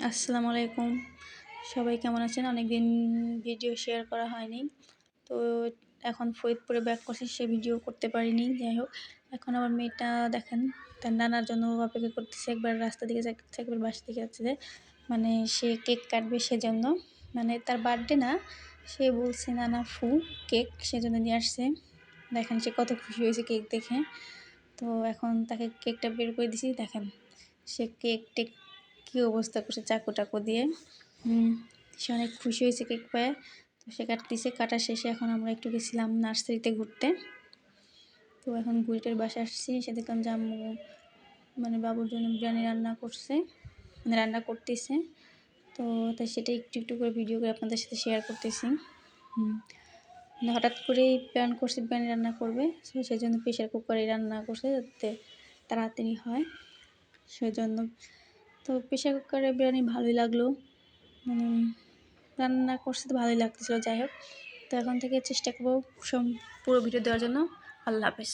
আসসালামু আলাইকুম। সবাই কেমন আছেন? অনেকদিন ভিডিও শেয়ার করা হয়নি। তো এখন ফরিদপুরে ব্যাক করছি, সে ভিডিও করতে পারিনি। যাই হোক, এখন আমার মেয়েটা দেখেন তার নানার জন্য অপেক্ষা করতেছে। একবার রাস্তা দিকে যাচ্ছে, একবার বাসা দিকে যাচ্ছে। মানে সে কেক কাটবে সেজন্য, মানে তার বার্থডে না, সে বলছে নানা ফু কেক সেজন্য নিয়ে আসছে। দেখেন সে কত খুশি হয়েছে কেক দেখে। তো এখন তাকে কেকটা বের করে দিছি। দেখেন সে কেক কী অবস্থা করছে চাকু টাকু দিয়ে। সে অনেক খুশি হয়েছে কেক পেয়ে। তো সে কাটতেছে, কাটা শেষে এখন আমরা একটু গেছিলাম নার্সারিতে ঘুরতে। তো এখন ঘুরিটার বাসায় আসছি, সে দেখলাম যে আম্মু মানে বাবুর জন্য বিরিয়ানি রান্না করছে, মানে রান্না করতেছে। তো তাই সেটা একটু একটু করে ভিডিও করে আপনাদের সাথে শেয়ার করতেছি। হঠাৎ করেই প্ল্যান করছে বিরিয়ানি রান্না করবে, তো সেই জন্য প্রেশার কুকারে রান্না করছে যাতে তাড়াতাড়ি হয় সেজন্য। তো প্রেশার কুকারে বিরিয়ানি ভালোই লাগলো, মানে রান্না করছে তো ভালোই লাগতেছিলো। যাই হোক, তো এখন থেকে চেষ্টা করবো পুরো ভিডিও দেওয়ার জন্য। আল্লাহ হাফেজ।